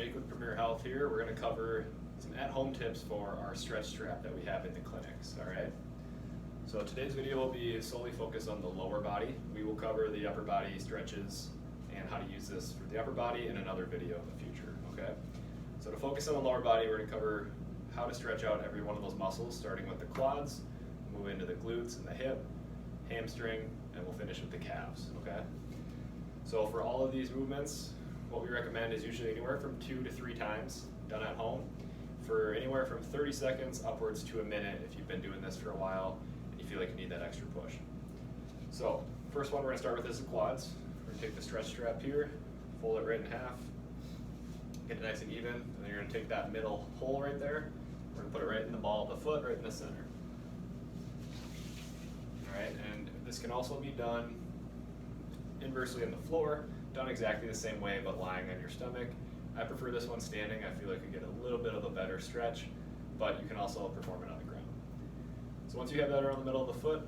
Jake with Premier Health here. We're going to cover some at-home tips for our stretch strap that we have in the clinics, all right? So today's video will be solely focused on the lower body. We will cover the upper body stretches and how to use this for the upper body in another video in the future, okay? So to focus on the lower body, we're going to cover how to stretch out every one of those muscles, starting with the quads, move into the glutes and the hip, hamstring, and we'll finish with the calves, okay? So for all of these movements, what we recommend is usually anywhere from 2 to 3 times done at home for anywhere from 30 seconds upwards to a minute if you've been doing this for a while and you feel like you need that extra push. So first one we're going to start with is the quads. We're going to take the stretch strap here, fold it right in half, get it nice and even, and then you're going to take that middle hole right there, we're going to put it right in the ball of the foot, right in the center. Alright, and this can also be done inversely on the floor, done exactly the same way but lying on your stomach. I prefer this one standing. I feel like you get a little bit of a better stretch, but you can also perform it on the ground. So once you have that around the middle of the foot,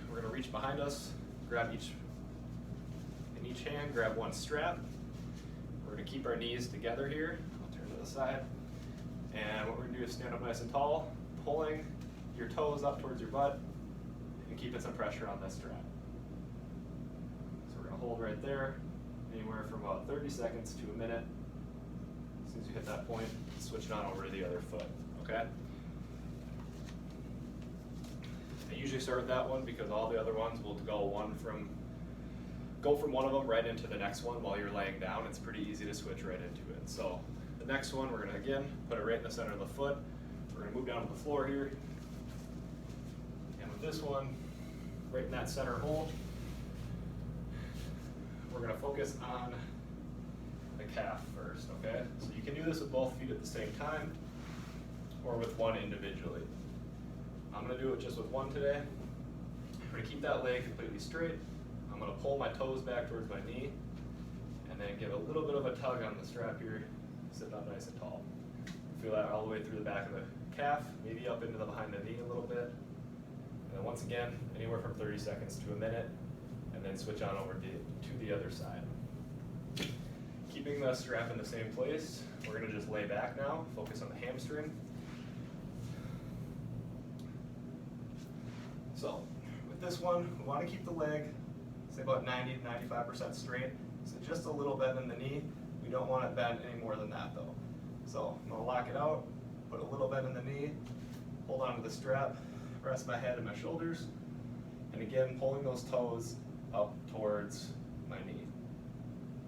we're going to reach behind us, grab in each hand, grab one strap. We're going to keep our knees together here. I'll turn to the side. And what we're going to do is stand up nice and tall, pulling your toes up towards your butt and keeping some pressure on this strap. Hold right there, anywhere from about 30 seconds to a minute. As soon as you hit that point, switch it on over to the other foot, okay? I usually start with that one because all the other ones will go from one of them right into the next one while you're laying down. It's pretty easy to switch right into it. So the next one, we're gonna again, put it right in the center of the foot. We're gonna move down to the floor here. And with this one, right in that center hole, we're going to focus on the calf first, okay? So you can do this with both feet at the same time or with one individually. I'm going to do it just with one today. I'm going to keep that leg completely straight. I'm going to pull my toes back towards my knee and then give a little bit of a tug on the strap here, sit up nice and tall. Feel that all the way through the back of the calf, maybe up into the behind the knee a little bit. And then once again, anywhere from 30 seconds to a minute. And then switch on over to the other side. Keeping the strap in the same place, we're going to just lay back now, focus on the hamstring. So with this one, we want to keep the leg, say about 90 to 95% straight. So just a little bend in the knee. We don't want it bent any more than that though. So I'm going to lock it out, put a little bend in the knee, hold onto the strap, rest my head and my shoulders, and again pulling those toes up towards my knee.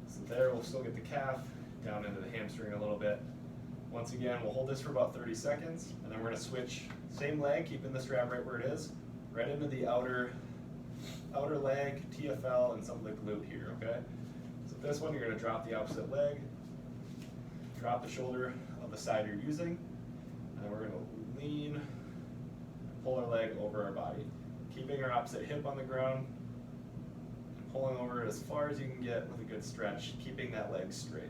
So there we'll still get the calf down into the hamstring a little bit. Once again, we'll hold this for about 30 seconds, and then we're going to switch, same leg, keeping the strap right where it is, right into the outer leg, TFL, and some of the glute here, okay? So this one, you're going to drop the opposite leg, drop the shoulder of the side you're using, and then we're going to lean and pull our leg over our body, keeping our opposite hip on the ground, pulling over as far as you can get with a good stretch, keeping that leg straight.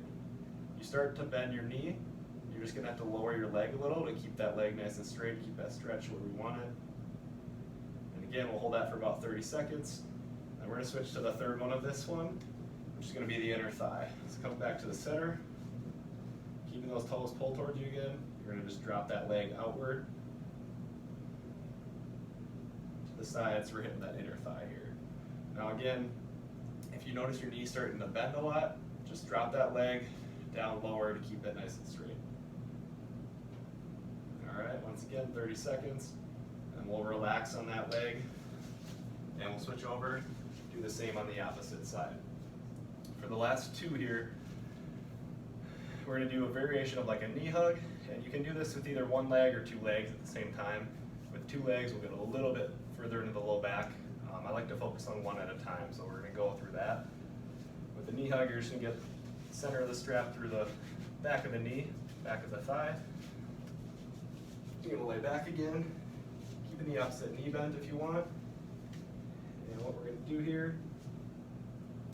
You start to bend your knee, you're just going to have to lower your leg a little to keep that leg nice and straight, keep that stretch where we want it. And again, we'll hold that for about 30 seconds. And we're going to switch to the third one of this one, which is going to be the inner thigh. So come back to the center, keeping those toes pulled towards you again. You're going to just drop that leg outward to the sides. We're hitting that inner thigh here. Now again, if you notice your knee starting to bend a lot, just drop that leg down lower to keep it nice and straight. All right, once again, 30 seconds, and we'll relax on that leg, and we'll switch over, do the same on the opposite side. For the last two here, we're going to do a variation of like a knee hug, and you can do this with either one leg or 2 legs at the same time. With 2 legs, we'll get a little bit further into the low back. I like to focus on one at a time, so we're going to go through that. With the knee hug, you're just going to get the center of the strap through the back of the knee, back of the thigh. You're going to lay back again, keeping the opposite knee bent if you want. And what we're going to do here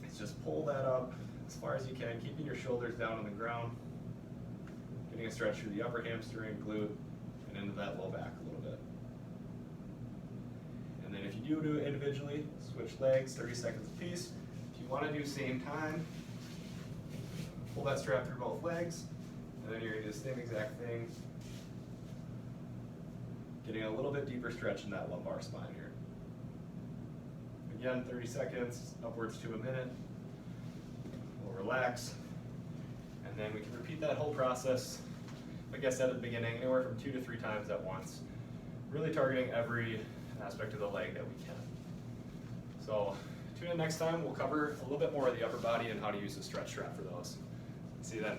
is just pull that up as far as you can, keeping your shoulders down on the ground, getting a stretch through the upper hamstring, glute, and into that low back a little bit. And then if you do it individually, switch legs, 30 seconds apiece. If you want to do same time, Pull that strap through both legs, and then you're gonna do the same exact thing. Getting a little bit deeper stretch in that lumbar spine here. Again, 30 seconds, upwards to a minute. We'll relax, and then we can repeat that whole process, like I said at the beginning, anywhere from 2 to 3 times at once, really targeting every aspect of the leg that we can. So tune in next time, we'll cover a little bit more of the upper body and how to use the stretch strap for those. See you then.